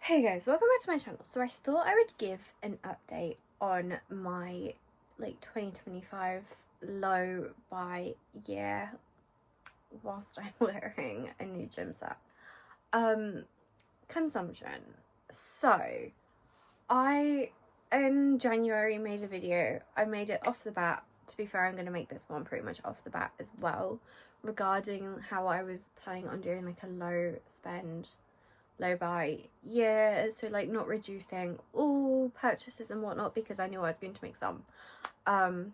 Hey guys, welcome back to my channel. So I thought I would give an update on my 2025 low by year whilst I'm wearing a new gym set. Consumption. So I in January made a video. I made it off the bat. To be fair, I'm going to make this one pretty much off the bat as well, regarding how I was planning on doing like a low spend low buy year, so like not reducing all purchases and whatnot, because I knew I was going to make some. And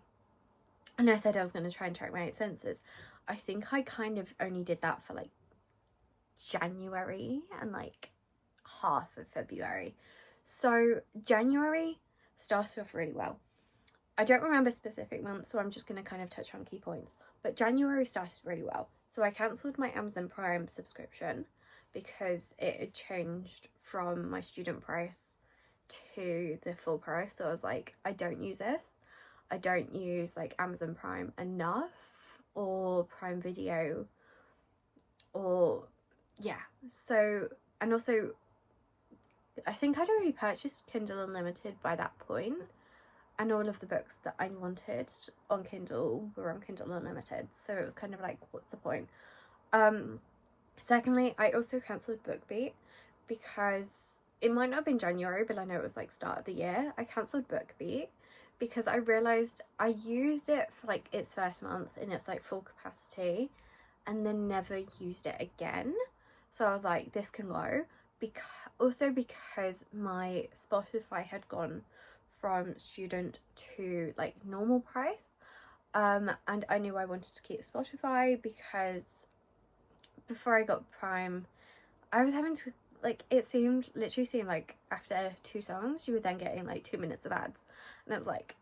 I said I was going to try and track my expenses. I think I kind of only did that for like January and like half of February. So January started off really well. I don't remember specific months, so I'm just going to kind of touch on key points. But January started really well. So I cancelled my Amazon Prime subscription because it had changed from my student price to the full price. So I was like, I don't use this. I don't use like Amazon Prime enough, or Prime Video, or yeah. So, and also I think I'd already purchased Kindle Unlimited by that point, and all of the books that I wanted on Kindle were on Kindle Unlimited. So it was kind of like, what's the point? Secondly, I also cancelled BookBeat because it might not have been January, but I know it was like start of the year. I cancelled BookBeat because I realised I used it for like its first month in its like full capacity and then never used it again. So I was like, this can go. Because my Spotify had gone from student to like normal price. And I knew I wanted to keep Spotify because before I got Prime, I was having to like, it literally seemed like after 2 songs you were then getting like 2 minutes of ads, and it was like,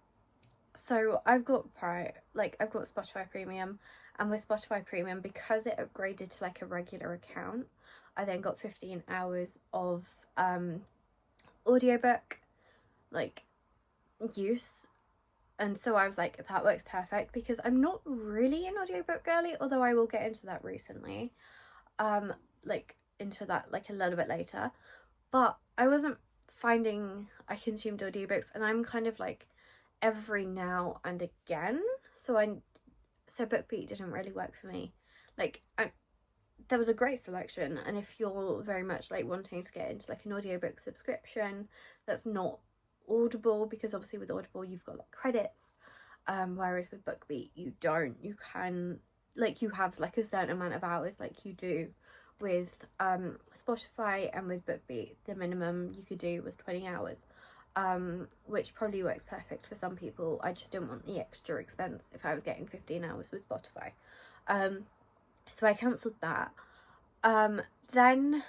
so I've got I've got Spotify Premium, and with Spotify Premium, because it upgraded to like a regular account, I then got 15 hours of audiobook like use. And so I was like, that works perfect, because I'm not really an audiobook girly, although I will get into that recently. Like into that like a little bit later. But I wasn't finding I consumed audiobooks, and I'm kind of like every now and again. So BookBeat didn't really work for me. Like there was a great selection, and if you're very much like wanting to get into like an audiobook subscription that's not Audible, because obviously with Audible you've got like credits, whereas with BookBeat you don't. You can like, you have like a certain amount of hours like you do with Spotify, and with BookBeat the minimum you could do was 20 hours, which probably works perfect for some people. I just didn't want the extra expense if I was getting 15 hours with Spotify. So I cancelled that. Then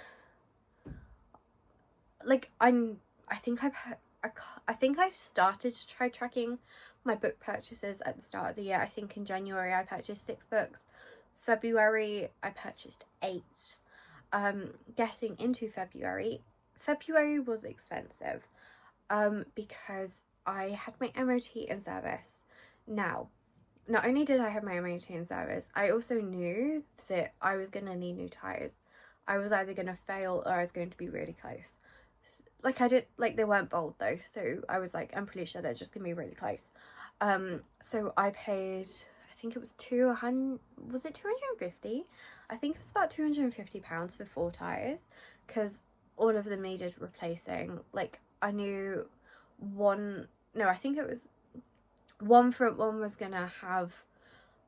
like I think I started to try tracking my book purchases at the start of the year. I think in January I purchased 6 books. February I purchased 8. Getting into February was expensive because I had my MOT in service. Now, not only did I have my MOT in service, I also knew that I was going to need new tyres. I was either going to fail or I was going to be really close. Like I did, like they weren't bold though, so I was like, I'm pretty sure they're just gonna be really close. So I paid, I think it was 200, was it 250? I think it was about £250 for 4 tyres, because all of them needed replacing. Like I knew I think it was one front one was gonna have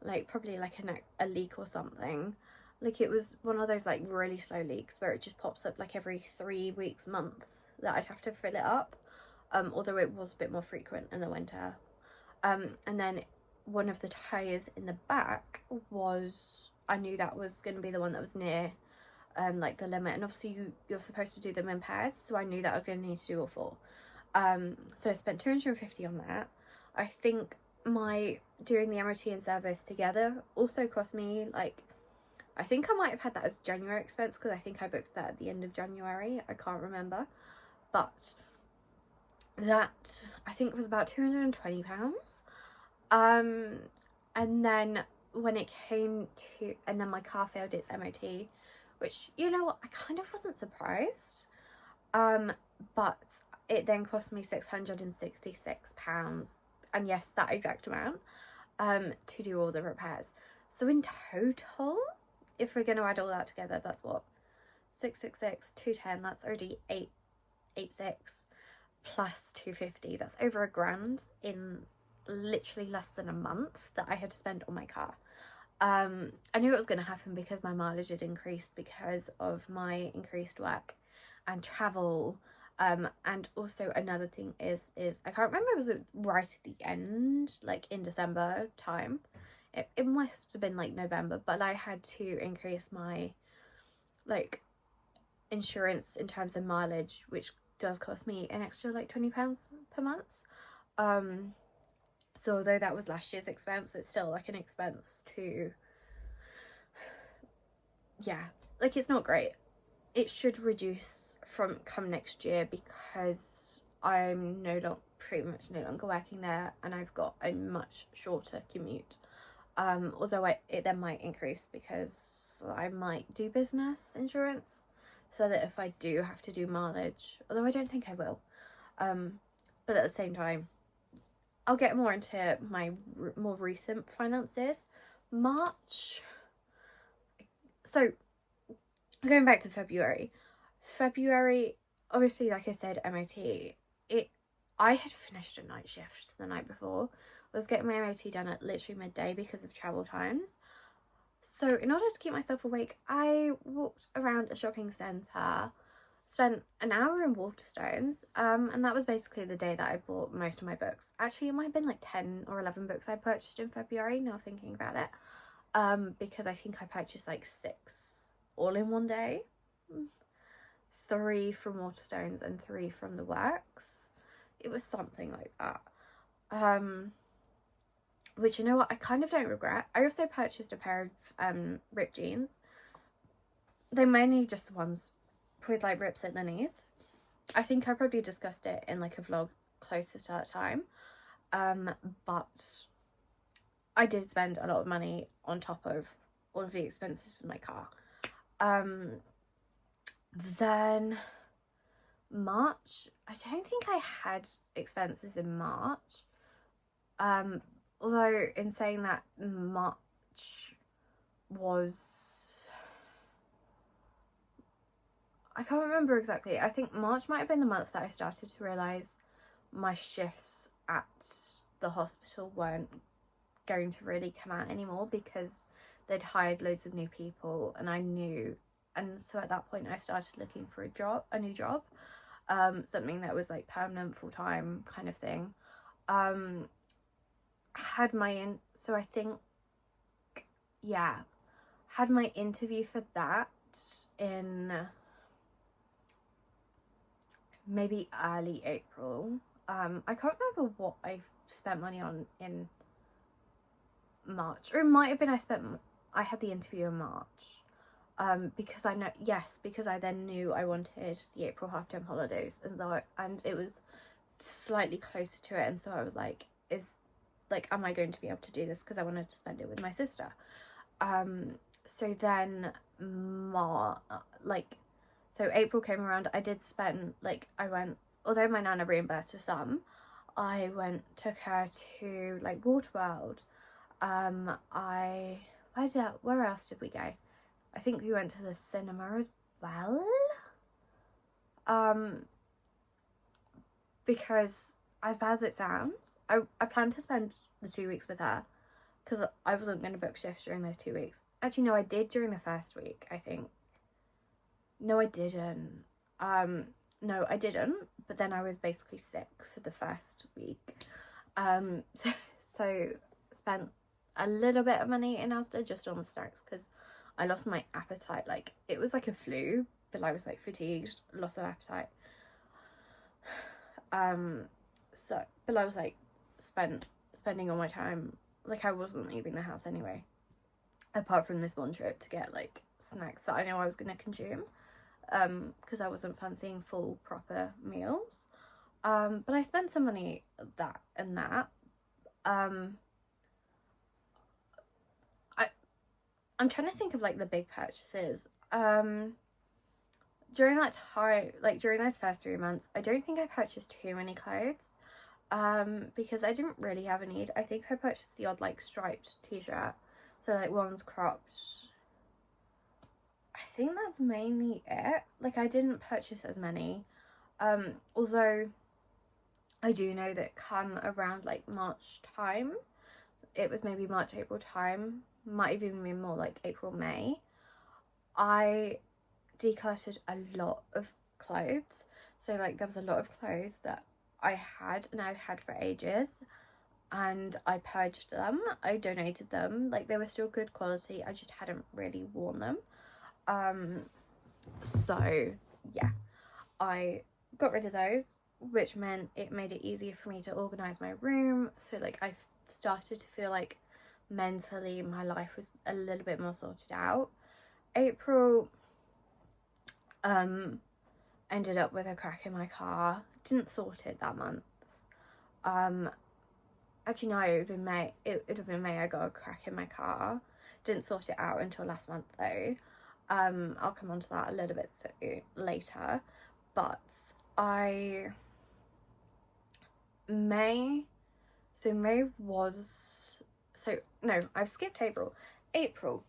like probably like a leak or something. Like it was one of those like really slow leaks where it just pops up like every 3 weeks, month, that I'd have to fill it up, although it was a bit more frequent in the winter. And then one of the tyres in the back was, I knew that was going to be the one that was near like the limit, and obviously you're supposed to do them in pairs, so I knew that I was going to need to do all 4. So I spent 250 on that. I think my doing the MOT and service together also cost me like, I think I might have had that as January expense, because I think I booked that at the end of January. I can't remember. But that I think was about £220. And then when it came to, and then my car failed its MOT, which, you know what, I kind of wasn't surprised. But it then cost me £666, and yes, that exact amount, to do all the repairs. So in total, if we're going to add all that together, that's what, 666, 210, that's already 886 plus 250. That's over £1,000 in literally less than a month that I had to spend on my car. I knew it was going to happen because my mileage had increased because of my increased work and travel. And also another thing is I can't remember, was it right at the end, like in December time? It must have been like November, but I had to increase my like insurance in terms of mileage, which does cost me an extra like £20 per month. So although that was last year's expense, it's still like an expense to, yeah, like it's not great. It should reduce from come next year because I'm pretty much no longer working there, and I've got a much shorter commute. Although it then might increase because I might do business insurance, so that if I do have to do mileage, although I don't think I will, but at the same time, I'll get more into my more recent finances. March. So going back to February, obviously, like I said, MOT. I had finished a night shift the night before. I was getting my MOT done at literally midday because of travel times. So in order to keep myself awake, I walked around a shopping centre, spent an hour in Waterstones, and that was basically the day that I bought most of my books. Actually, it might have been like 10 or 11 books I purchased in February, now thinking about it, because I think I purchased like 6 all in one day. 3 from Waterstones and 3 from the works. It was something like that. Which, you know what, I kind of don't regret. I also purchased a pair of ripped jeans. They're mainly just the ones with like rips at the knees. I think I probably discussed it in like a vlog closer to that time. But I did spend a lot of money on top of all of the expenses with my car. Then March, I don't think I had expenses in March. Although in saying that, March was, I can't remember exactly. I think March might have been the month that I started to realise my shifts at the hospital weren't going to really come out anymore because they'd hired loads of new people, and I knew, and so at that point I started looking for a new job, something that was like permanent, full-time kind of thing. Had my interview for that in maybe early April. I can't remember what I spent money on in March, or it might have been I had the interview in March, because I then knew I wanted the April half-term holidays, and it was slightly closer to it, and so I was like, am I going to be able to do this, because I wanted to spend it with my sister. So then so April came around. I did spend, although my nana reimbursed for some, took her to like Waterworld. Where else did we go? I think we went to the cinema as well. Because as bad as it sounds, I planned to spend the 2 weeks with her because I wasn't going to book shifts during those 2 weeks. Actually, no, I did during the first week, I think. No, I didn't. No, I didn't. But then I was basically sick for the first week. So spent a little bit of money in Asda just on the snacks because I lost my appetite. Like, it was like a flu, but I was like fatigued, loss of appetite. But I was like spending all my time, like I wasn't leaving the house anyway, apart from this one trip to get like snacks that I know I was going to consume, because I wasn't fancying full proper meals. But I spent some money that. I'm trying to think of like the big purchases. during that time, like during those first 3 months, I don't think I purchased too many clothes, because I didn't really have a need. I think I purchased the odd like striped t-shirt, so like one's cropped. I think that's mainly it. Like I didn't purchase as many, although I do know that come around like March time, it was maybe March, April time, might have even been more like April, May, I decluttered a lot of clothes. So like there was a lot of clothes that I had and I'd had for ages, and I purged them, I donated them. Like they were still good quality, I just hadn't really worn them. So yeah, I got rid of those, which meant it made it easier for me to organize my room. So like I started to feel like mentally my life was a little bit more sorted out. April ended up with a crack in my car. Didn't sort it that month. Actually no, it would have been May. It would have been May I got a crack in my car. Didn't sort it out until last month though. I'll come on to that a little bit later. But May was, so no, I've skipped April.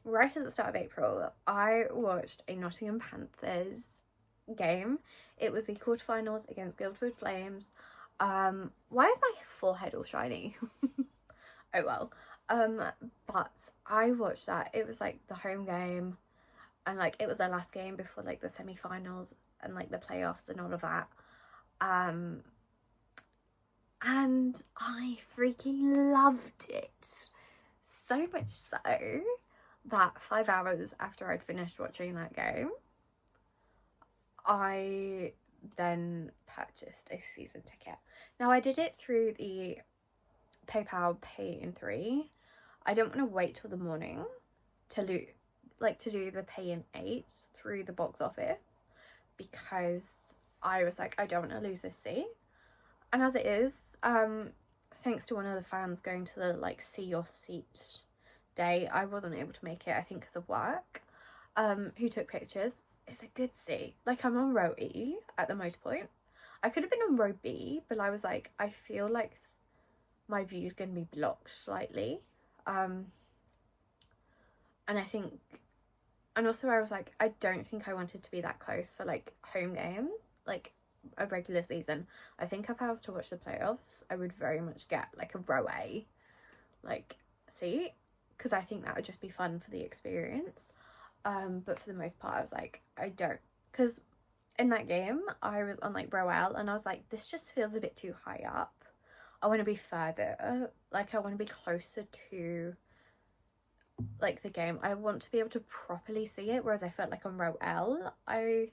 Right at the start of April, I watched a Nottingham Panthers game. It was the quarterfinals against Guildford Flames. Why is my forehead all shiny? Oh well. But I watched that. It was like the home game, and like it was the last game before like the semi-finals and like the playoffs and all of that. And I freaking loved it. So much so that 5 hours after I'd finished watching that game, I then purchased a season ticket. Now I did it through the PayPal Pay in 3. I don't want to wait till the morning to do the Pay in 8 through the box office, because I was like, I don't want to lose this seat. And as it is, thanks to one of the fans going to the like see your seat day, I wasn't able to make it, I think because of work, who took pictures. It's a good seat. Like I'm on row E at the Motorpoint. I could have been on row B, but I was like, I feel like my view's going to be blocked slightly. And I think, and also I was like, I don't think I wanted to be that close for like home games, like a regular season. I think if I was to watch the playoffs, I would very much get like a row A like seat, because I think that would just be fun for the experience. But for the most part I was like, I don't, because in that game I was on like row L and I was like, this just feels a bit too high up. I want to be further, like I want to be closer to like the game. I want to be able to properly see it, whereas I felt like on row L I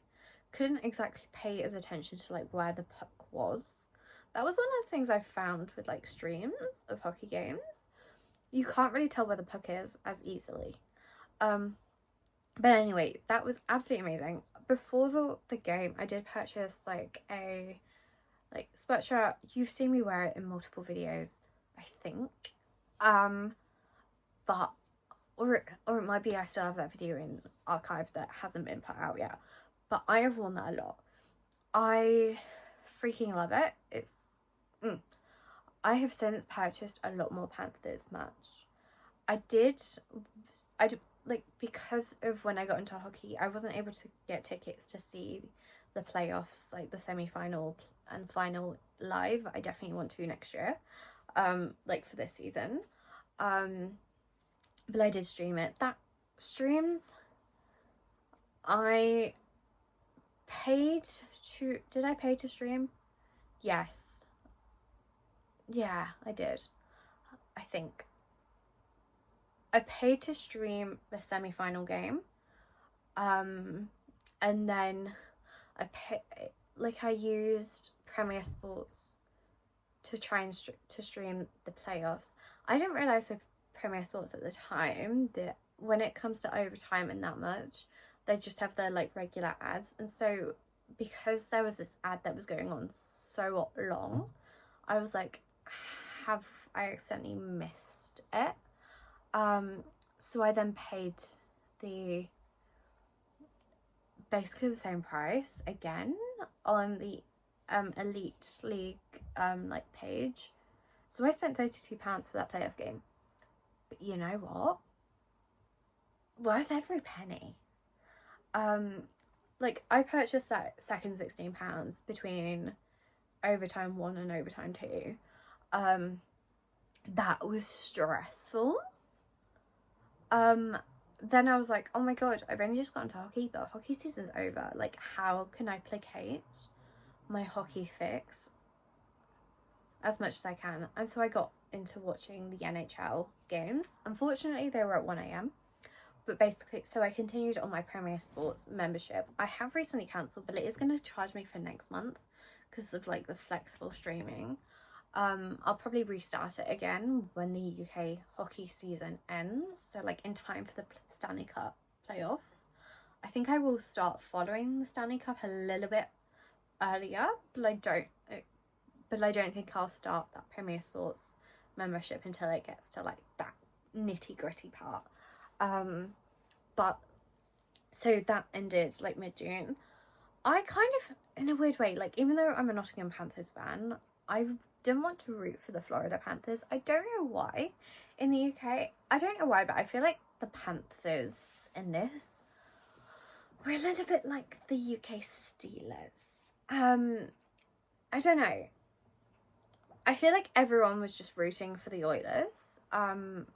couldn't exactly pay as attention to like where the puck was. That was one of the things I found with like streams of hockey games. You can't really tell where the puck is as easily. But anyway, that was absolutely amazing. Before the game, I did purchase like a sweatshirt. You've seen me wear it in multiple videos, I think. But or it might be I still have that video in archive that hasn't been put out yet. But I have worn that a lot. I freaking love it. I have since purchased a lot more Panthers merch. I did like, because of when I got into hockey, I wasn't able to get tickets to see the playoffs, like the semi-final and final live. I definitely want to next year, like for this season. But I did stream it. That streams, I paid to, did I pay to stream? Yes. Yeah, I did. I think. I paid to stream the semi-final game. And then I used Premier Sports to try and to stream the playoffs. I didn't realise with Premier Sports at the time that when it comes to overtime and that much, they just have their like regular ads. And so because there was this ad that was going on so long, I was like, have I accidentally missed it? So I then paid the basically the same price again on the Elite League like page. So I spent £32 for that playoff game. But you know what? Worth every penny. Like I purchased that second £16 between overtime 1 and overtime 2. That was stressful. Then I was like, oh my god, I've only just got into hockey, but hockey season's over. Like, how can I placate my hockey fix as much as I can? And so I got into watching the NHL games. Unfortunately, they were at 1 a.m. But basically, so I continued on my Premier Sports membership. I have recently cancelled, but it is going to charge me for next month because of like the flexible streaming. I'll probably restart it again when the UK hockey season ends, so like in time for the Stanley Cup playoffs. I think I will start following the Stanley Cup a little bit earlier, but I don't think I'll start that Premier Sports membership until it gets to like that nitty-gritty part. But so that ended like mid-June. I kind of, in a weird way, like even though I'm a Nottingham Panthers fan, I didn't want to root for the Florida Panthers. I don't know why. In the UK, I don't know why, but I feel like the Panthers in this were a little bit like the UK Steelers. I don't know. I feel like everyone was just rooting for the Oilers,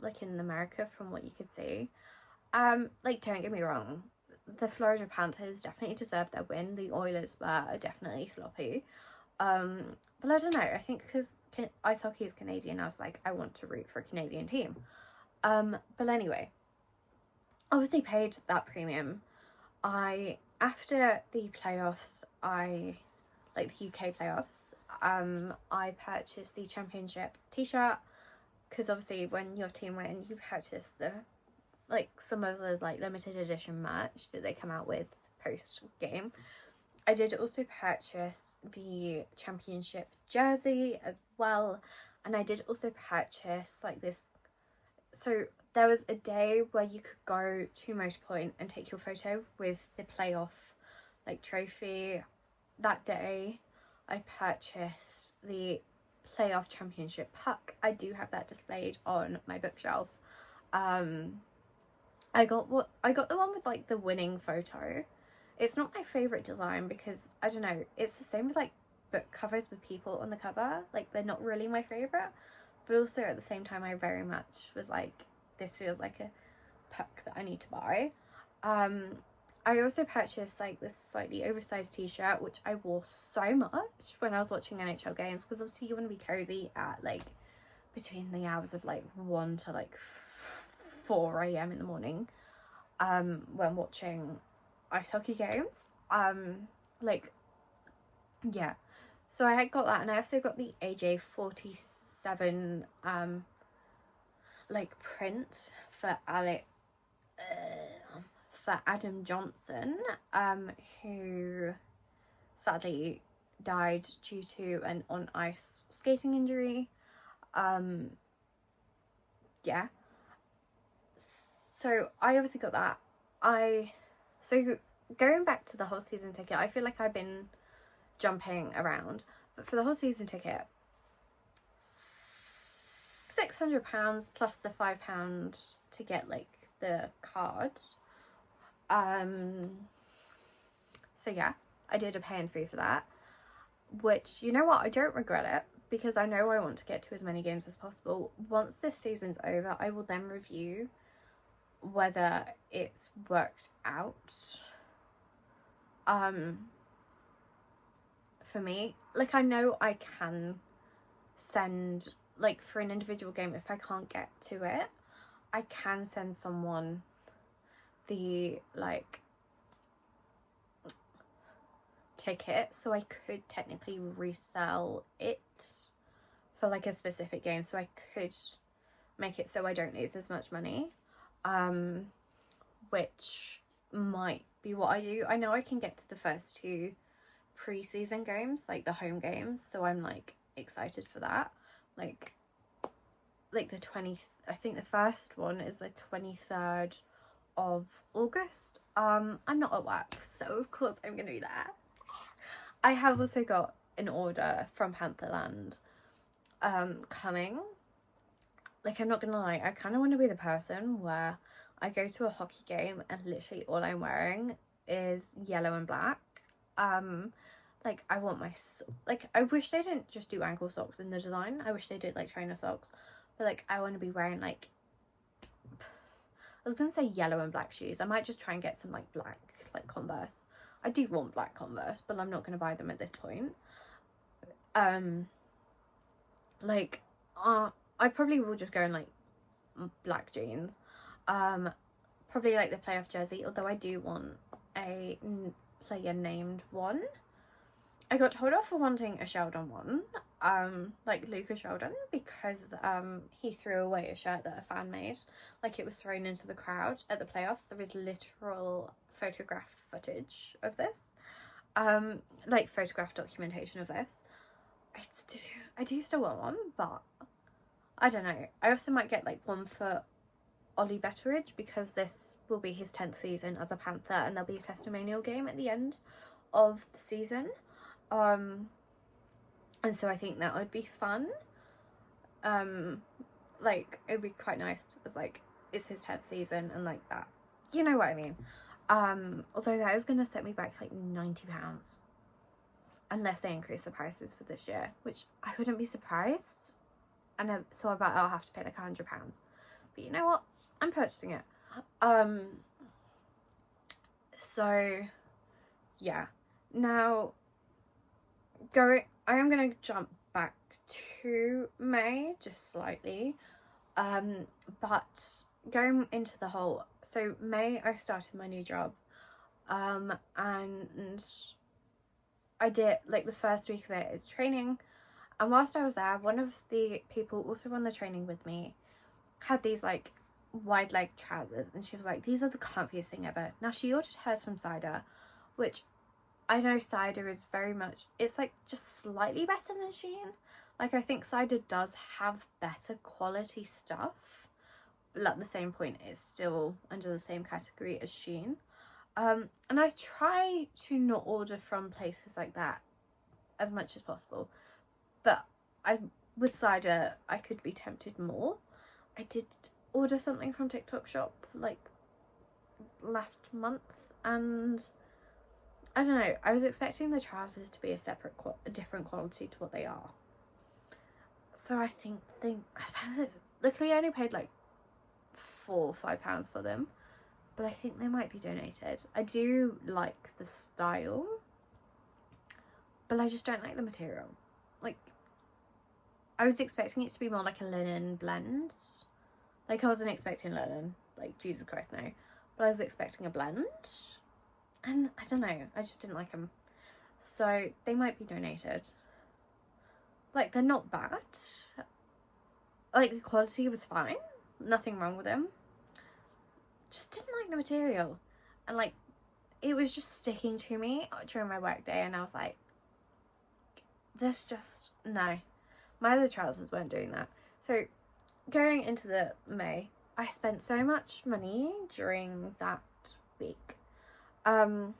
like in America from what you could see. Like don't get me wrong, the Florida Panthers definitely deserved their win. The Oilers were definitely sloppy. But I don't know, I think because ice hockey is Canadian, I was like, I want to root for a Canadian team. But anyway, obviously paid that premium. After the playoffs, like the UK playoffs, I purchased the championship t-shirt, because obviously when your team win, you purchase the, like, some of the, like, limited edition merch that they come out with post-game. I did also purchase the championship jersey as well, and I did also purchase like this, so there was a day where you could go to Motorpoint and take your photo with the playoff like trophy. That day I purchased the playoff championship puck. I do have that displayed on my bookshelf. I got the one with like the winning photo. It's not my favourite design because, I don't know, it's the same with like book covers with people on the cover. Like, they're not really my favourite, but also at the same time I very much was like, this feels like a puck that I need to buy. I also purchased like this slightly oversized t-shirt, which I wore so much when I was watching NHL games, because obviously you want to be cozy at like between the hours of like 1 to like 4 a.m. in the morning when watching ice hockey games. Like, yeah, so I got that, and I also got the AJ47 like print for Adam Johnson, who sadly died due to an on ice skating injury. Yeah, so I obviously got that. So going back to the whole season ticket, I feel like I've been jumping around, but for the whole season ticket, £600 plus the £5 to get like the card. So yeah, I did a pay and 3 for that, which, you know what, I don't regret it, because I know I want to get to as many games as possible. Once this season's over, I will then review whether it's worked out for me. Like, I know I can send, like, for an individual game, if I can't get to it, I can send someone the like ticket, so I could technically resell it for like a specific game, so I could make it so I don't lose as much money, which might be what I do. I know I can get to the first 2 pre-season games, like the home games, so I'm like excited for that. Like the 20th, I think the first one is the 23rd of August. I'm not at work, so of course I'm gonna be there. I have also got an order from Pantherland coming. Like, I'm not gonna lie, I kind of want to be the person where I go to a hockey game and literally all I'm wearing is yellow and black. Like, I want my, like, I wish they didn't just do ankle socks in the design. I wish they did, like, trainer socks. But, like, I want to be wearing, like, I was gonna say yellow and black shoes. I might just try and get some, like, black, like, Converse. I do want black Converse, but I'm not gonna buy them at this point. Like, I probably will just go in, like, black jeans. Probably, like, the playoff jersey, although I do want a player named one. I got told off for wanting a Sheldon one, like Luca Sheldon, because he threw away a shirt that a fan made. Like, it was thrown into the crowd at the playoffs. There is literal photographed footage of this, like photographed documentation of this. I do still want one, but I don't know. I also might get, like, one for Ollie Betteridge, because this will be his 10th season as a Panther, and there'll be a testimonial game at the end of the season. And so I think that would be fun. Like, it'd be quite nice as, like, it's his 10th season and, like, that, you know what I mean. Although that is going to set me back, like, £90, unless they increase the prices for this year, which I wouldn't be surprised. And so I bet I'll have to pay, like, £100, but you know what, I'm purchasing it. So yeah, now I am going to jump back to May just slightly, but going into the whole, so May I started my new job, and I did, like, the first week of it is training, and whilst I was there, one of the people also on the training with me had these, like, wide leg trousers, and she was like, these are the comfiest thing ever. Now, she ordered hers from Cider, which I know Cider is very much, it's, like, just slightly better than Shein. Like, I think Cider does have better quality stuff, but at the same point it's still under the same category as Shein. And I try to not order from places like that as much as possible, but with Cider I could be tempted more. I did order something from TikTok shop, like, last month, and I don't know, I was expecting the trousers to be a different quality to what they are. So I think I suppose it's, luckily I only paid like £4 or £5 for them, but I think they might be donated. I do like the style, but I just don't like the material. Like, I was expecting it to be more like a linen blend. Like, I wasn't expecting linen, like, Jesus Christ, no. But I was expecting a blend, and I don't know, I just didn't like them. So they might be donated. Like, they're not bad. Like, the quality was fine, nothing wrong with them. Just didn't like the material, and, like, it was just sticking to me during my work day, and I was like, this just, no. My other trousers weren't doing that. So going into the May, I spent so much money during that week. Some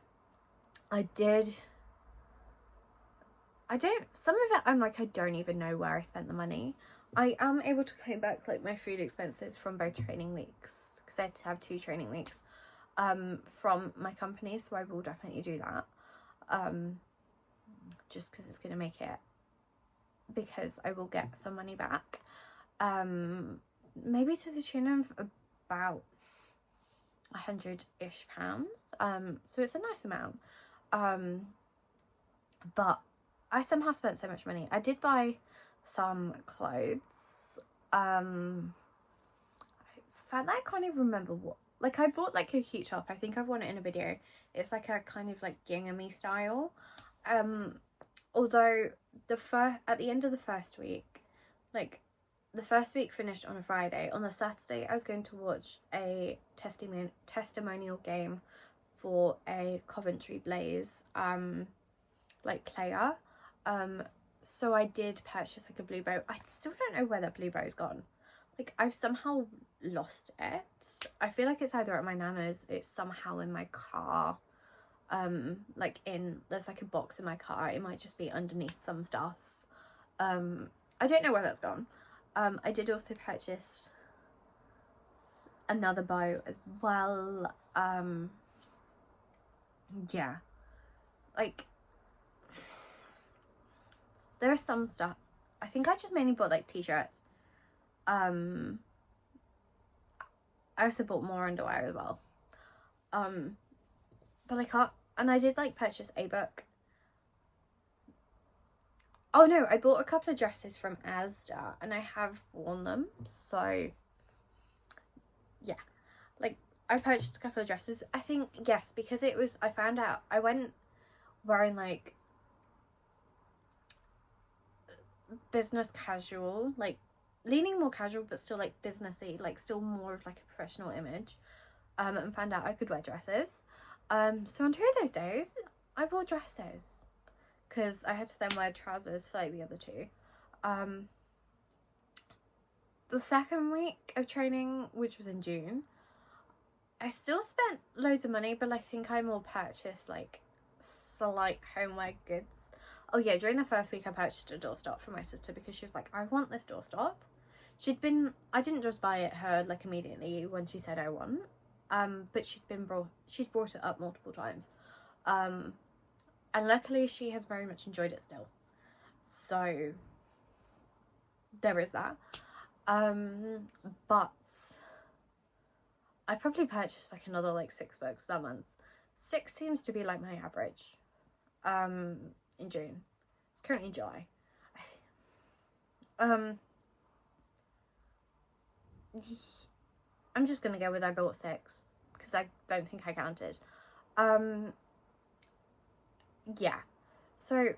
of it I'm like, I don't even know where I spent the money. I am able to claim back, like, my food expenses from both training weeks, because I had to have 2 training weeks from my company, so I will definitely do that, just because it's going to make it, because I will get some money back, maybe to the tune of about £100-ish, so it's a nice amount, but I somehow spent so much money. I did buy some clothes, it's the fact that I can't even remember what, like, I bought, like, a cute top, I think I've worn it in a video, it's like a kind of, like, gingham-y style, although at the end of the first week, like, the first week finished on a Friday. On the Saturday I was going to watch a testimonial game for a Coventry Blaze like player, so I did purchase, like, a blue bow. I still don't know where that blue bow's gone. like I've somehow lost it. I feel like it's either at my nana's, it's somehow in my car, like there's like a box in my car, it might just be underneath some stuff. I don't know where that's gone. I did also purchase another bow as well. Yeah, like there is some stuff. I think I just mainly bought like t-shirts. I also bought more underwear as well. But I can't, and I did like purchase a book. Oh no, I bought a couple of dresses from Asda and I have worn them, so yeah, like I purchased a couple of dresses. I think, yes, because it was, I found out I went wearing like business casual, like leaning more casual but still like businessy, like still more of like a professional image, and found out I could wear dresses. So on 2 of those days I wore dresses because I had to then wear trousers for like the other 2. The second week of training, which was in June, I still spent loads of money, but I think I more purchased like slight homeware goods. Oh yeah, during the first week I purchased a doorstop for my sister because she was like, I want this doorstop. I didn't just buy it her like immediately when she said I want, but she'd brought it up multiple times. And luckily she has very much enjoyed it still. So there is that. But I probably purchased like another like 6 books that month. 6 seems to be like my average in June. It's currently July. I'm just gonna go with I bought 6 because I don't think I counted. Yeah, so,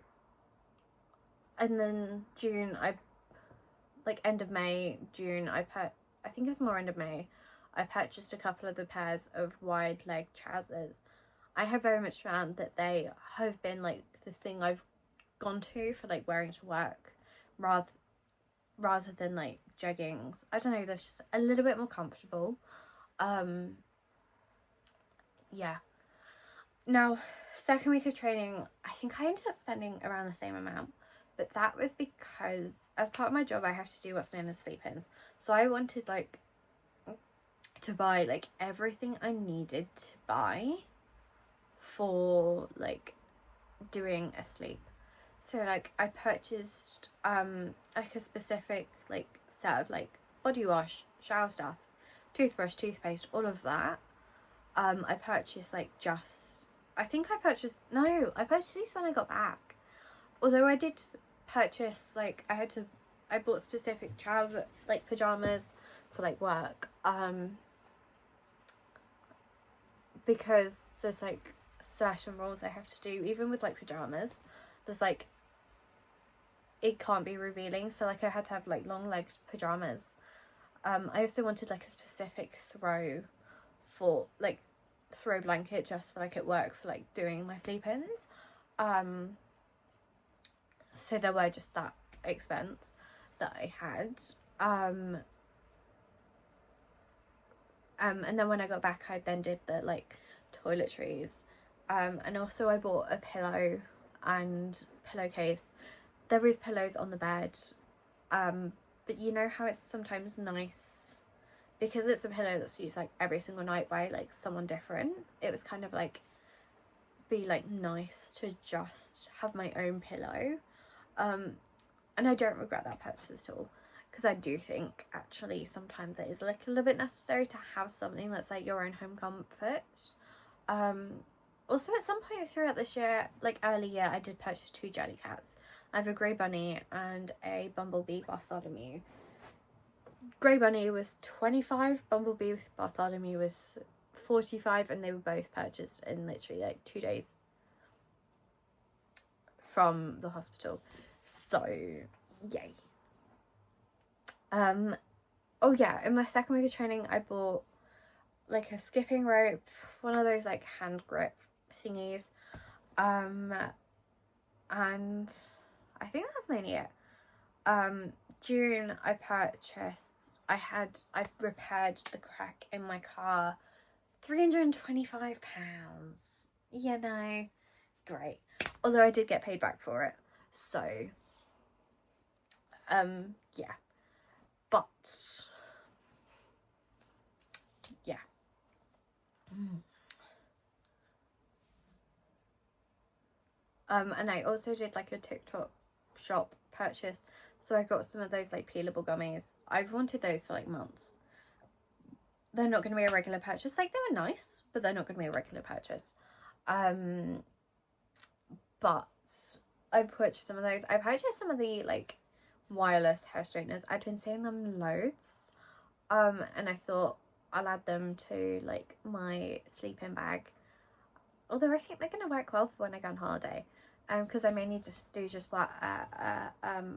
and then June, end of May, June, I think it was more end of May, I purchased a couple of the pairs of wide leg trousers. I have very much found that they have been like the thing I've gone to for like wearing to work rather than like jeggings. I don't know, they're just a little bit more comfortable. Yeah. Now, second week of training, I think I ended up spending around the same amount, but that was because as part of my job I have to do what's known as sleep-ins. So I wanted like to buy like everything I needed to buy for like doing a sleep. So like I purchased like a specific like set of like body wash, shower stuff, toothbrush, toothpaste, all of that. I purchased like I purchased these when I got back. Although I did purchase like I bought specific trouser like pajamas for like work, because there's like certain rules I have to do even with like pajamas. There's like, it can't be revealing, so like I had to have like long legged pajamas. I also wanted like a specific throw blanket just for like at work for like doing my sleep-ins. So there were just that expense that I had. And then when I got back, I then did the like toiletries. And also I bought a pillow and pillowcase. There is pillows on the bed, but you know how it's sometimes nice because it's a pillow that's used like every single night by like someone different. It was kind of like be like nice to just have my own pillow, and I don't regret that purchase at all, because I do think actually sometimes it is like a little bit necessary to have something that's like your own home comfort. Also at some point throughout this year, like early year, I did purchase 2 jelly cats. I have a grey bunny and a bumblebee Bartholomew. Grey bunny was 25, bumblebee Bartholomew was 45, and they were both purchased in literally like 2 days from the hospital. So yay. Oh yeah, in my second week of training I bought like a skipping rope, one of those like hand grip thingies, and I think that's mainly it. June I purchased I repaired the crack in my car. £325, you know, great. Although I did get paid back for it, so yeah, but yeah. And I also did like a TikTok shop purchase, so I got some of those like peelable gummies. I've wanted those for like months. They're not going to be a regular purchase. Like, they were nice, but they're not going to be a regular purchase. But I purchased some of those. I purchased some of the like wireless hair straighteners. I'd been seeing them loads, and I thought I'll add them to like my sleeping bag. Although I think they're going to work well for when I go on holiday, because I mainly just do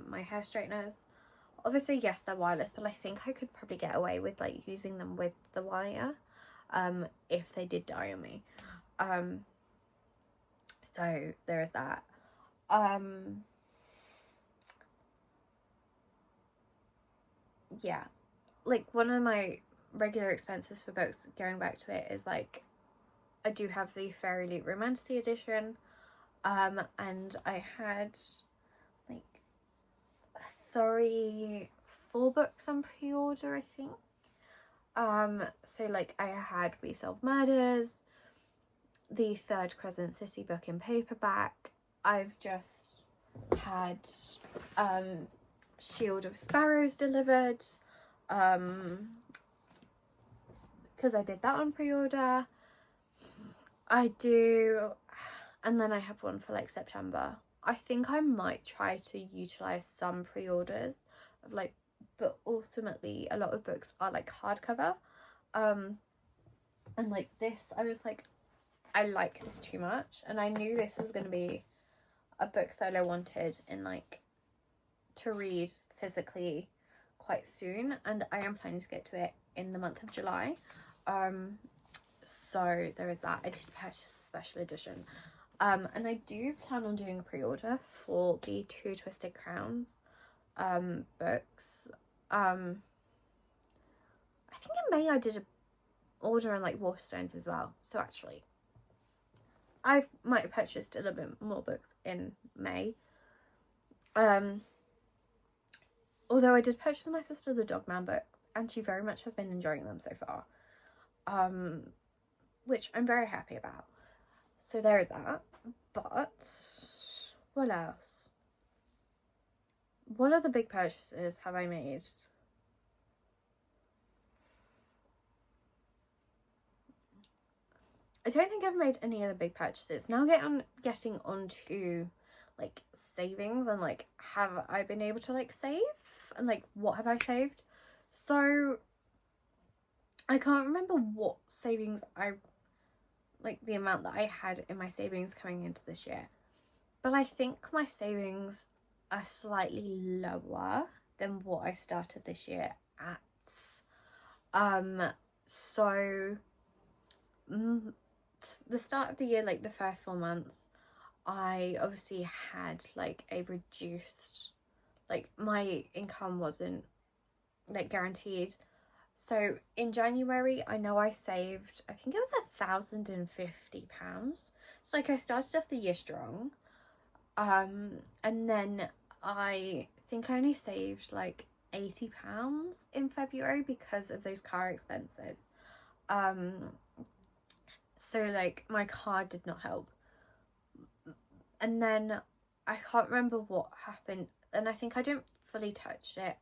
my hair straighteners. Obviously, yes, they're wireless, but I think I could probably get away with like using them with the wire, if they did die on me. So there is that. Yeah, like one of my regular expenses for books, going back to it, is like I do have the Fairy Loot Romantasy edition, and I had like 4 books on pre-order, I think. So like I had We Solve Murders, the third Crescent City book in paperback. I've just had Shield of Sparrows delivered, because I did that on pre-order. I do, and then I have one for like September. I think I might try to utilize some pre-orders of like, but ultimately a lot of books are like hardcover, and like this, I was like, I like this too much, and I knew this was going to be a book that I wanted in like to read physically quite soon, and I am planning to get to it in the month of July. So there is that. I did purchase a special edition, and I do plan on doing a pre-order for the 2 Twisted Crowns books. I think in May I did an order on like Waterstones as well, so actually I might have purchased a little bit more books in May. Although I did purchase my sister the Dogman books, and she very much has been enjoying them so far, which I'm very happy about. So there is that. But what else? What other big purchases have I made? I don't think I've made any other big purchases. Now getting onto like savings, and like, have I been able to like save, and like what have I saved? So I can't remember what savings like the amount that I had in my savings coming into this year, but I think my savings are slightly lower than what I started this year at. So the start of the year, like the first 4 months, I obviously had like a reduced, like my income wasn't like guaranteed. So in January, I know I saved, I think it was £1,050. So like I started off the year strong, and then I think I only saved like £80 in February because of those car expenses. So like my car did not help, and then I can't remember what happened, and I think I didn't fully touch it,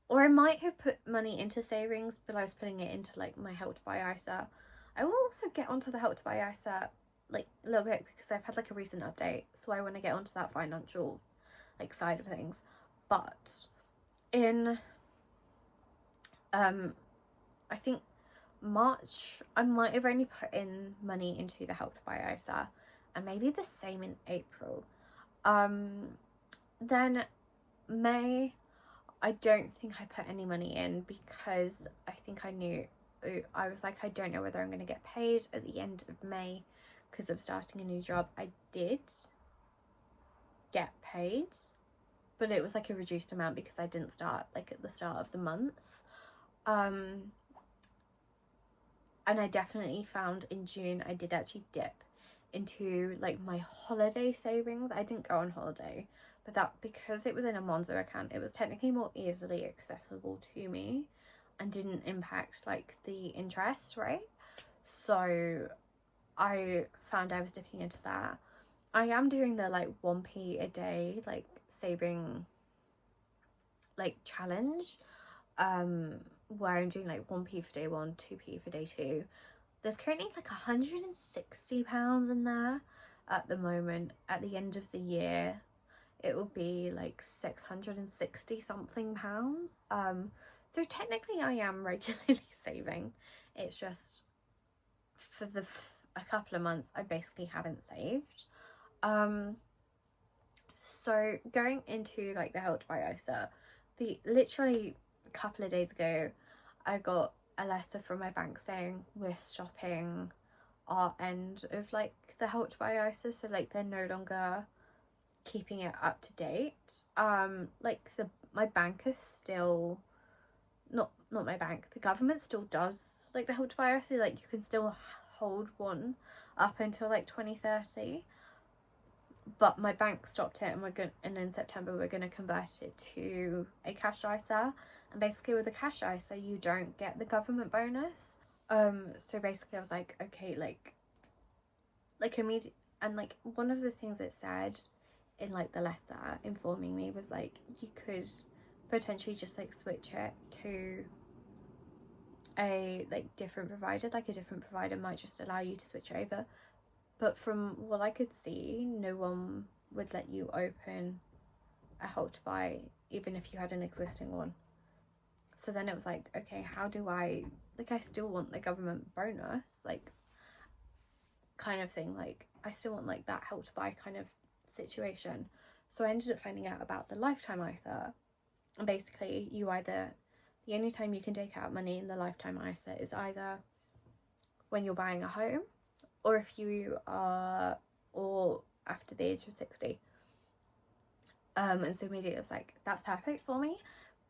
or I might have put money into savings, but I was putting it into like my Help to Buy ISA. I will also get onto the Help to Buy ISA like a little bit, because I've had like a recent update, so I want to get onto that financial like side of things. But in I think March, I might have only put in money into the Help to Buy ISA, and maybe the same in April. Then May, I don't think I put any money in, because I think I knew, I was like, I don't know whether I'm going to get paid at the end of May because of starting a new job. I did get paid, but it was like a reduced amount because I didn't start like at the start of the month. And I definitely found in June I did actually dip into like my holiday savings. I didn't go on holiday, but that because it was in a Monzo account, it was technically more easily accessible to me and didn't impact like the interest rate. So I found I was dipping into that. I am doing the like 1p a day like saving like challenge, where I'm doing like 1p for day 1, 2p for day 2. There's currently like £160 in there at the moment. At the end of the year it will be like 660 something pounds. So technically I am regularly saving. It's just for a couple of months I basically haven't saved. So going into like the Help to Buy ISA, literally a couple of days ago I got a letter from my bank saying we're stopping our end of like the Help to Buy ISA, so like they're no longer keeping it up to date. Like my bank is still not my bank, the government still does like the Help to Buy ISA, like you can still hold one up until like 2030, but my bank stopped it, and in September we're going to convert it to a cash ISA. And basically with the cash ISA you don't get the government bonus. So basically I was like, okay, like immediate. And like one of the things it said in like the letter informing me was like you could potentially just like switch it to a like different provider, like a different provider might just allow you to switch over. But from what I could see, no one would let you open a Help to Buy even if you had an existing one. So then it was like, okay, how do I still want the government bonus, like kind of thing, like I still want like that Help to Buy kind of situation. So I ended up finding out about the lifetime ISA, and basically the only time you can take out money in the lifetime ISA is either when you're buying a home, or if you are, or after the age of 60. And so immediately I was like, that's perfect for me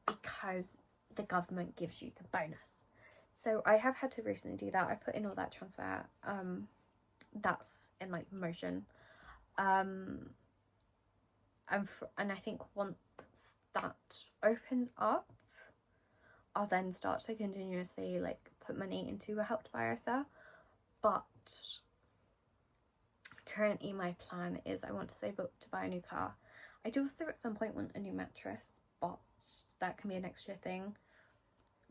because the government gives you the bonus. So I have had to recently do that. I put in all that transfer. That's in like motion. And I think once that opens up, I'll then start to continuously like put money into a Help to Buy ISA. But currently my plan is I want to save up to buy a new car. I do also at some point want a new mattress, but that can be a next year thing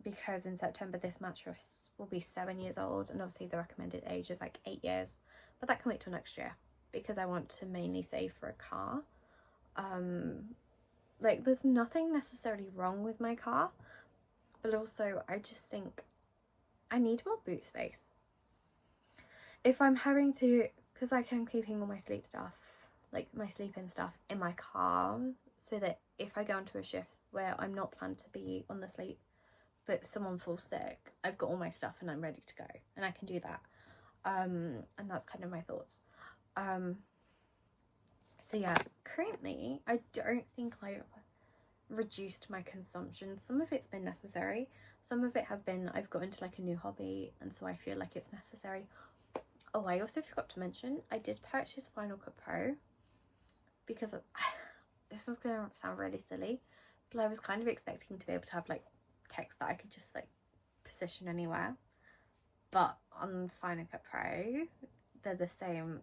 because in September this mattress will be 7 years old, and obviously the recommended age is like 8 years, but that can wait till next year because I want to mainly save for a car. Like there's nothing necessarily wrong with my car, but also I just think I need more boot space. If I'm having to, because like I'm keeping all my sleep stuff, like my sleep-in stuff in my car, so that if I go onto a shift where I'm not planned to be on the sleep, but someone falls sick, I've got all my stuff and I'm ready to go, and I can do that. And that's kind of my thoughts. So yeah, currently I don't think I've reduced my consumption. Some of it's been necessary, some of it has been I've got into like a new hobby, and so I feel like it's necessary. Oh, I also forgot to mention I did purchase Final Cut Pro because this is going to sound really silly, but I was kind of expecting to be able to have like text that I could just like position anywhere, but on Final Cut Pro they're the same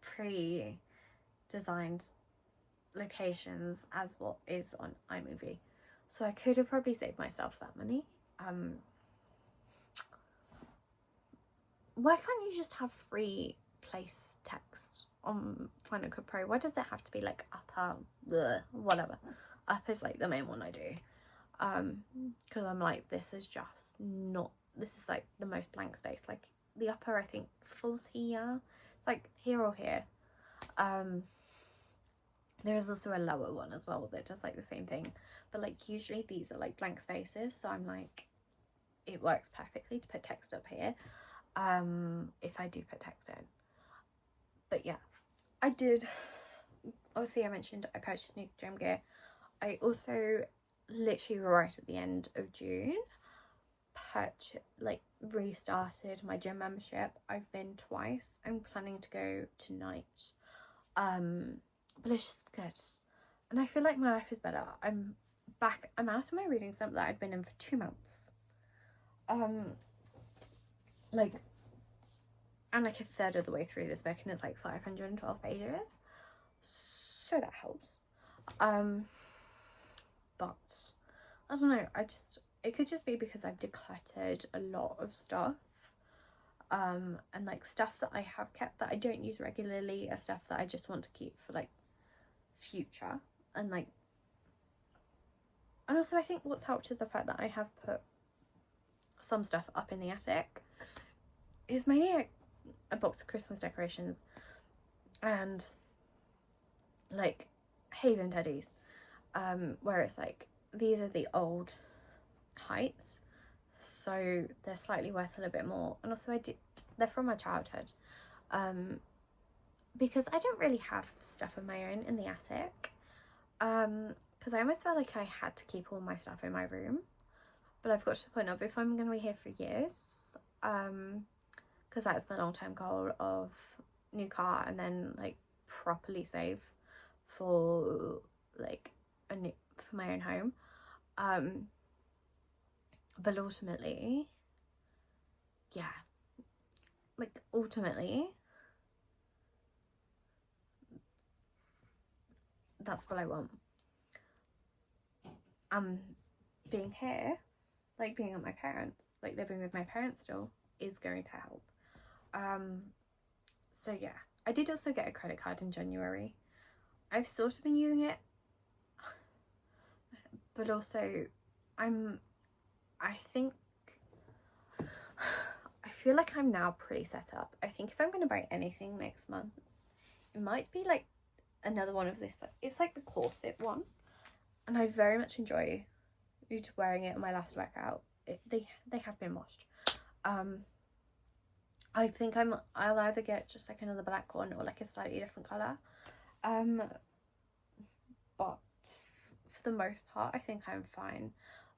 pre-designed locations as what is on iMovie, so I could have probably saved myself that money. Why can't you just have free place text on Final Cut Pro? Why does it have to be like upper, whatever? Up is like the main one I do, because I'm like, this is like the most blank space. Like the upper I think falls here, it's like here or here. There is also a lower one as well that does like the same thing, but like usually these are like blank spaces, so I'm like, it works perfectly to put text up here. If I do put text in. But yeah, I did obviously I mentioned I purchased new gym gear. I also literally right at the end of June restarted my gym membership. I've been twice. I'm planning to go tonight. But it's just good. And I feel like my life is better. I'm out of my reading slump that I'd been in for 2 months. I'm like a third of the way through this book and it's like 512 pages. So that helps. But I don't know, it could just be because I've decluttered a lot of stuff. And like stuff that I have kept that I don't use regularly are stuff that I just want to keep for like future. And also I think what's helped is the fact that I have put some stuff up in the attic. It's mainly a box of Christmas decorations and like Haven teddies, where it's like these are the old heights, so they're slightly worth a little bit more. And also they're from my childhood, because I don't really have stuff of my own in the attic, because I almost felt like I had to keep all my stuff in my room. But I've got to the point of, if I'm going to be here for years, because that's the long-term goal of new car, and then like properly save for like for my own home. But ultimately, that's what I want. Being here, like being at my parents, like living with my parents still, is going to help. So yeah, I did also get a credit card in January. I've sort of been using it, but also I feel like I'm now pretty set up. I think if I'm going to buy anything next month, it might be like another one of this. It's like the corset one, and I very much enjoy wearing it in my last workout. They have been washed. I think I'll either get just like another black one or like a slightly different colour. But for the most part, I think I'm fine.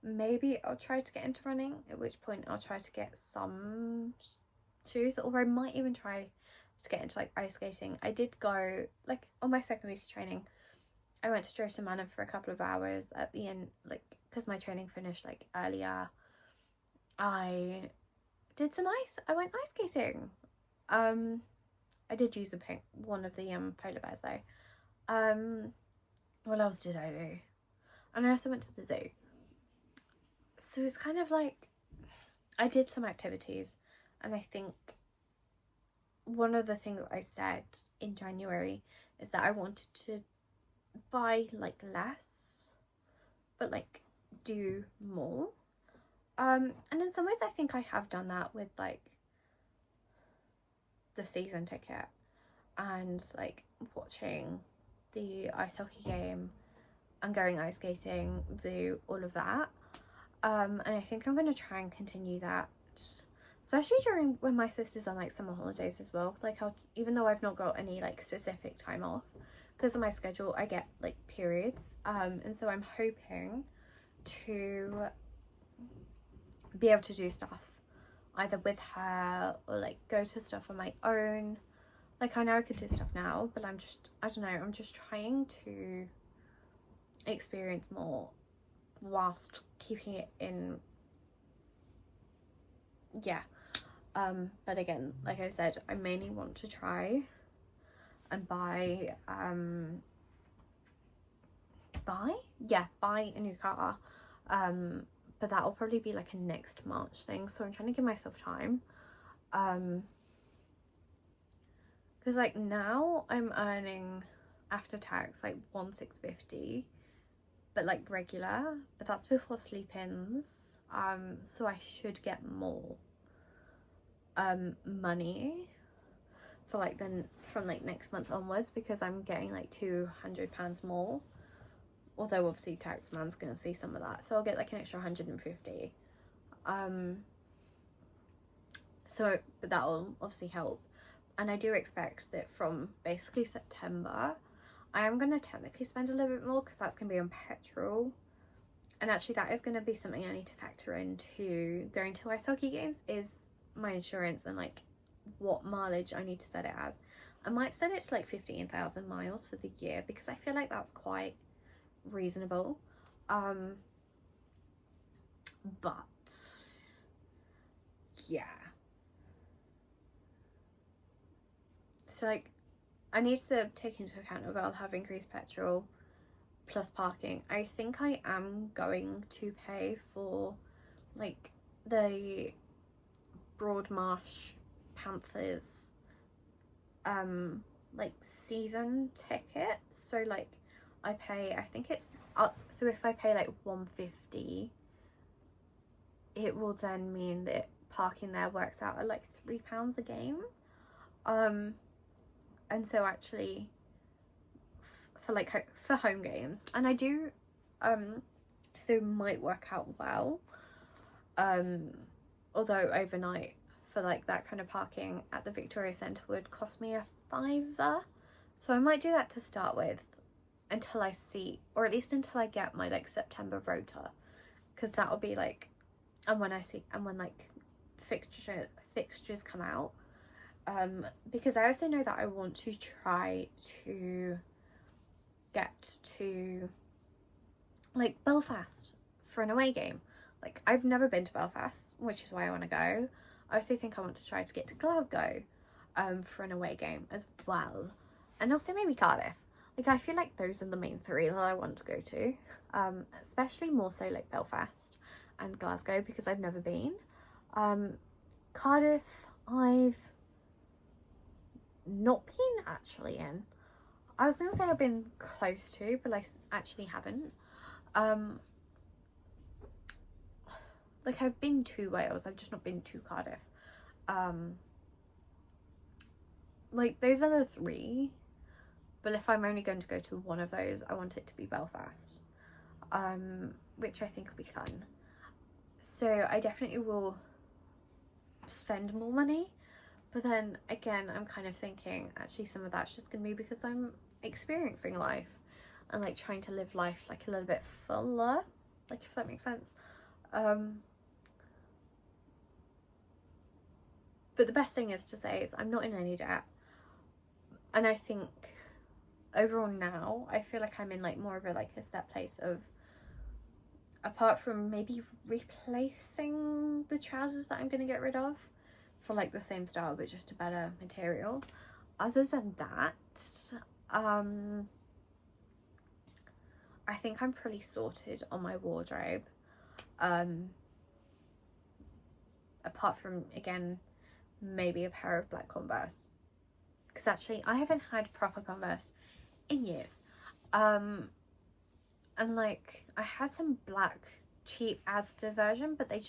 Maybe I'll try to get into running, at which point I'll try to get some shoes, or I might even try to get into like ice skating. I did go, like on my second week of training, I went to Drayton Manor for a couple of hours at the end, like because my training finished like earlier. I went ice skating. I did use one of the polar bears though. What else did I do? And I also went to the zoo. So it's kind of like I did some activities, and I think one of the things I said in January is that I wanted to buy like less, but like do more. And in some ways I think I have done that with like the season ticket and like watching the ice hockey game and going ice skating, do all of that. And I think I'm going to try and continue that, especially during when my sister's on like summer holidays as well. Like even though I've not got any like specific time off, because of my schedule I get like periods, and so I'm hoping to be able to do stuff either with her or like go to stuff on my own. Like I know I could do stuff now, but I'm just trying to experience more whilst keeping it in. But again, like I said, I mainly want to try and buy a new car, but that will probably be like a next March thing, so I'm trying to give myself time, because like now I'm earning after tax like 1,650, but like regular, but that's before sleep-ins, so I should get more money for like from like next month onwards, because I'm getting like £200 more, although obviously tax man's gonna see some of that, so I'll get like an extra 150. So that will obviously help, and I do expect that from basically September I am going to technically spend a little bit more because that's going to be on petrol. And actually that is going to be something I need to factor into going to ice hockey games, is my insurance and like what mileage I need to set it as. I might set it to like 15,000 miles for the year because I feel like that's quite reasonable. But yeah, so like I need to take into account that I'll have increased petrol plus parking. I think I am going to pay for like the Broadmarsh Panthers like season ticket. So like I pay, I think it's so if I pay like 150, it will then mean that parking there works out at like £3 a game. And so actually for like for home games, and I do so might work out well, although overnight for like that kind of parking at the Victoria Centre would cost me a £5, so I might do that to start with until I see, or at least until I get my like September rota, because that'll be like, and when like fixtures come out, because I also know that I want to try to get to like Belfast for an away game. Like I've never been to Belfast, which is why I want to go. I also think I want to try to get to Glasgow for an away game as well, and also maybe Cardiff. Like I feel like those are the main three that I want to go to, especially more so like Belfast and Glasgow because I've never been. Cardiff I've not been actually in. I was gonna say I've been close to, but I actually haven't. Like I've been to Wales, I've just not been to Cardiff. Like those are the three, but if I'm only going to go to one of those, I want it to be Belfast, which I think will be fun. So I definitely will spend more money, but then again I'm kind of thinking actually some of that's just gonna be because I'm experiencing life and like trying to live life like a little bit fuller, like if that makes sense. But the best thing is to say is I'm not in any debt, and I think overall now I feel like I'm in like more of a like a set place of, apart from maybe replacing the trousers that I'm going to get rid of for like the same style but just a better material, other than that I think I'm pretty sorted on my wardrobe, apart from again maybe a pair of black Converse, because actually I haven't had proper Converse in years, and like I had some black cheap Asda version, but they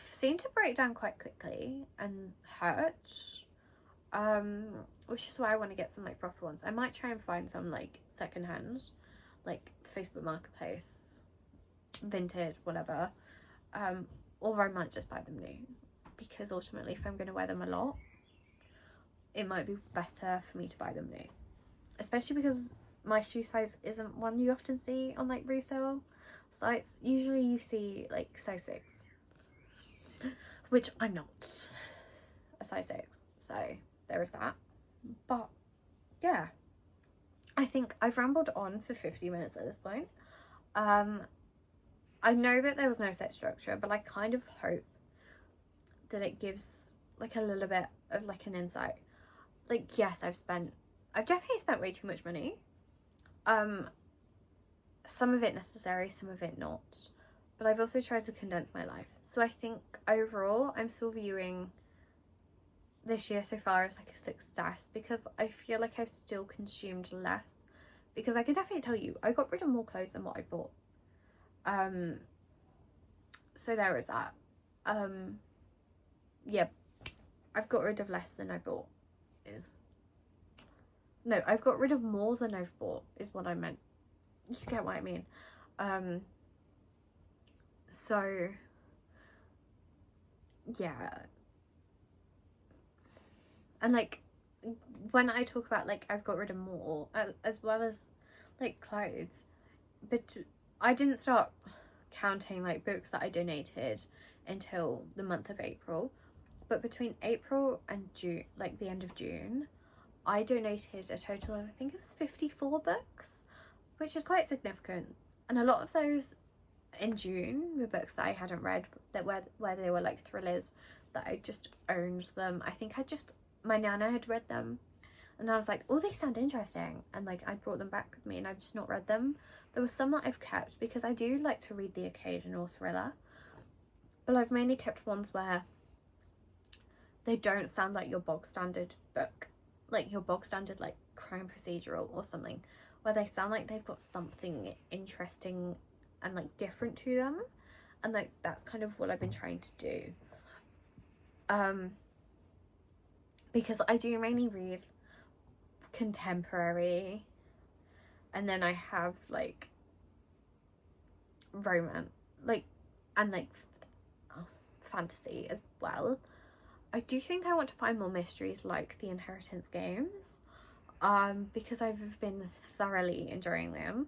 seem to break down quite quickly and hurt, which is why I want to get some like proper ones. I might try and find some like secondhand, like Facebook Marketplace, vintage, whatever, or I might just buy them new, because ultimately if I'm going to wear them a lot, it might be better for me to buy them new, especially because my shoe size isn't one you often see on like resale sites. Usually you see like size 6, which I'm not a size 6, so there is that. But yeah, I think I've rambled on for 50 minutes at this point. I know that there was no set structure, but I kind of hope that it gives like a little bit of like an insight. Like yes, I've definitely spent way too much money, some of it necessary, some of it not, but I've also tried to condense my life. So I think overall I'm still viewing this year so far as like a success, because I feel like I've still consumed less, because I can definitely tell you I got rid of more clothes than what I bought. So there is that. Yeah, I've got rid of less than I bought. No, I've got rid of more than I've bought is what I meant. You get what I mean. So yeah, and like when I talk about like I've got rid of more, as well as like clothes, but I didn't start counting like books that I donated until the month of April. But between April and June, like the end of June, I donated a total of, I think it was 54 books, which is quite significant. And a lot of those in June were books that I hadn't read, that where they were like thrillers, that I just owned them. I think my nana had read them, and I was like, oh, they sound interesting, and like I brought them back with me, and I've just not read them. There were some that I've kept because I do like to read the occasional thriller, but I've mainly kept ones where they don't sound like your bog standard book, like your bog standard like crime procedural or something, where they sound like they've got something interesting and like different to them. And like that's kind of what I've been trying to do, because I do mainly read contemporary, and then I have like romance, like, and like fantasy as well. I do think I want to find more mysteries like the Inheritance games, because I've been thoroughly enjoying them.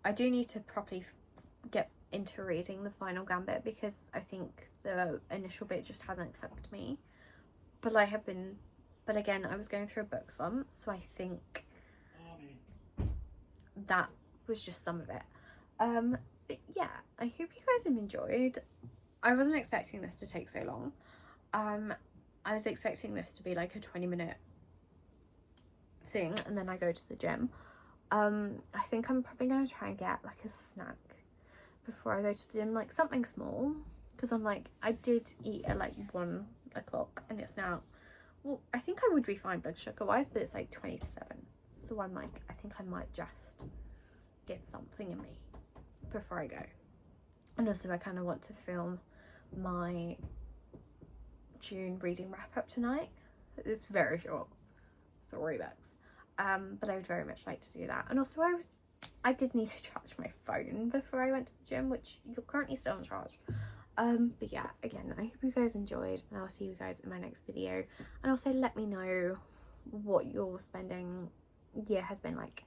I do need to properly get into reading the Final Gambit, because I think the initial bit just hasn't hooked me. But I have been, but again, I was going through a book slump, so I think that was just some of it. But yeah, I hope you guys have enjoyed. I wasn't expecting this to take so long. I was expecting this to be like a 20-minute thing, and then I go to the gym. I think I'm probably going to try and get like a snack before I go to the gym, like something small, because I'm like, I did eat at like 1 o'clock, and it's now, well, I think I would be fine blood sugar wise, but it's like 20 to 7, so I'm like, I think I might just get something in me before I go. And also I kind of want to film my June reading wrap up tonight. It's very short, 3 books, but I would very much like to do that. And also I did need to charge my phone before I went to the gym, which you're currently still on charge. But yeah, again, I hope you guys enjoyed, and I'll see you guys in my next video. And also let me know what your spending year has been like.